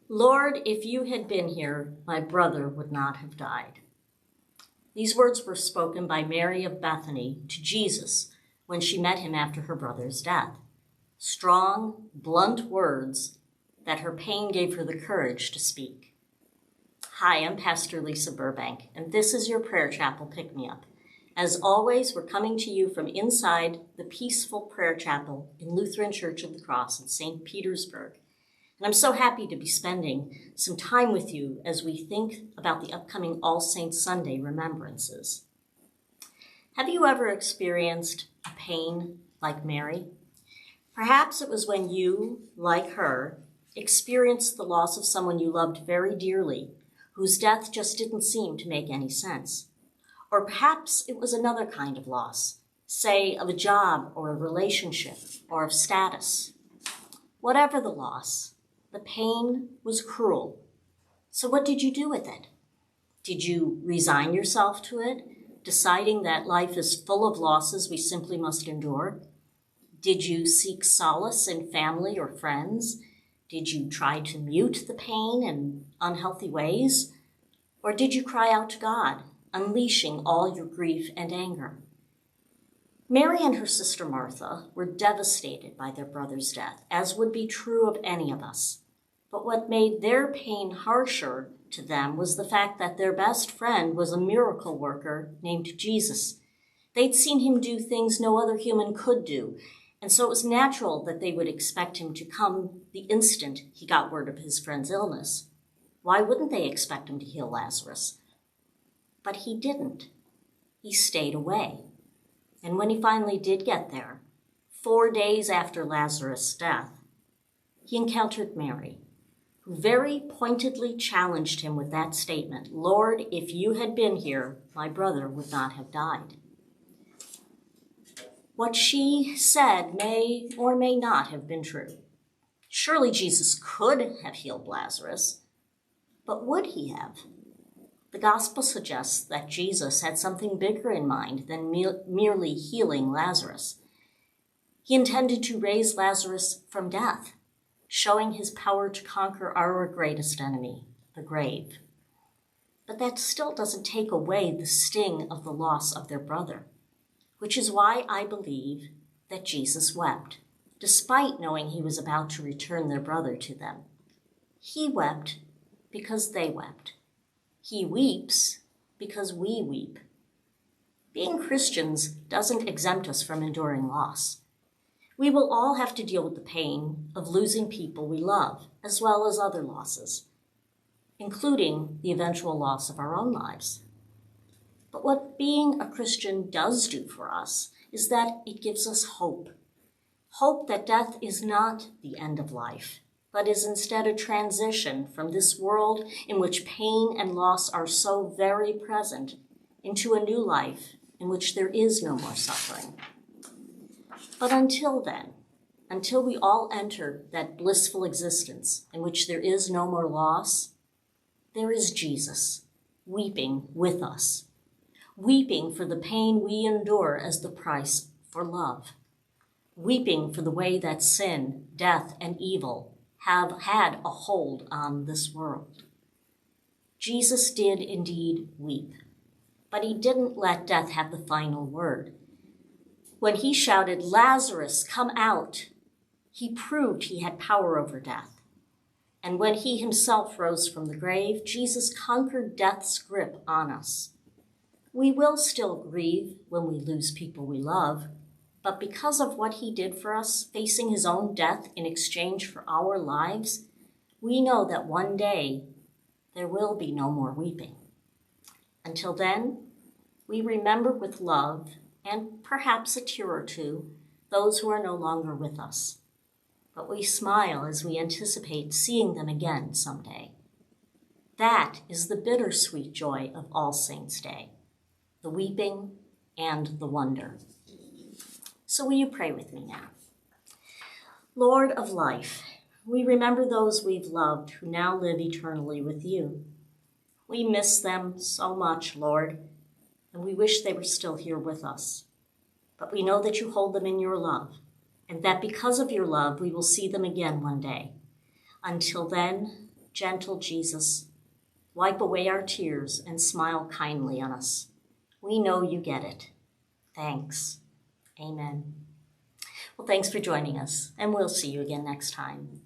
Lord, if you had been here, my brother would not have died. These words were spoken by Mary of Bethany to Jesus when she met him after her brother's death. Strong, blunt words that her pain gave her the courage to speak. Hi, I'm Pastor Lisa Burbank, and this is your Prayer Chapel Pick-Me-Up. As always, we're coming to you from inside the peaceful prayer chapel in Lutheran Church of the Cross in St. Petersburg. And I'm so happy to be spending some time with you as we think about the upcoming All Saints Sunday remembrances. Have you ever experienced a pain like Mary? Perhaps it was when you, like her, experienced the loss of someone you loved very dearly, whose death just didn't seem to make any sense. Or perhaps it was another kind of loss, say of a job or a relationship or of status. Whatever the loss, the pain was cruel. So what did you do with it? Did you resign yourself to it, deciding that life is full of losses we simply must endure? Did you seek solace in family or friends? Did you try to mute the pain in unhealthy ways? Or did you cry out to God, unleashing all your grief and anger? Mary and her sister Martha were devastated by their brother's death, as would be true of any of us. But what made their pain harsher to them was the fact that their best friend was a miracle worker named Jesus. They'd seen him do things no other human could do, and so it was natural that they would expect him to come the instant he got word of his friend's illness. Why wouldn't they expect him to heal Lazarus? But he didn't. He stayed away. And when he finally did get there, 4 days after Lazarus' death, he encountered Mary, who very pointedly challenged him with that statement, "Lord, if you had been here, my brother would not have died." What she said may or may not have been true. Surely Jesus could have healed Lazarus, but would he have? The gospel suggests that Jesus had something bigger in mind than merely healing Lazarus. He intended to raise Lazarus from death, showing his power to conquer our greatest enemy, the grave. But that still doesn't take away the sting of the loss of their brother, which is why I believe that Jesus wept, despite knowing he was about to return their brother to them. He wept because they wept. He weeps because we weep. Being Christians doesn't exempt us from enduring loss. We will all have to deal with the pain of losing people we love, as well as other losses, including the eventual loss of our own lives. But what being a Christian does do for us is that it gives us hope. Hope that death is not the end of life, but is instead a transition from this world in which pain and loss are so very present into a new life in which there is no more suffering. But until then, until we all enter that blissful existence in which there is no more loss, there is Jesus weeping with us, weeping for the pain we endure as the price for love, weeping for the way that sin, death, and evil have had a hold on this world. Jesus did indeed weep, but he didn't let death have the final word. When he shouted, "Lazarus, come out," he proved he had power over death. And when he himself rose from the grave, Jesus conquered death's grip on us. We will still grieve when we lose people we love, but because of what he did for us, facing his own death in exchange for our lives, we know that one day there will be no more weeping. Until then, we remember with love and perhaps a tear or two those who are no longer with us. But we smile as we anticipate seeing them again someday. That is the bittersweet joy of All Saints' Day, the weeping and the wonder. So will you pray with me now? Lord of life, we remember those we've loved who now live eternally with you. We miss them so much, Lord, and we wish they were still here with us. But we know that you hold them in your love, and that because of your love, we will see them again one day. Until then, Gentle Jesus, wipe away our tears and smile kindly on us. We know you get it. Thanks. Amen. Well, thanks for joining us, and we'll see you again next time.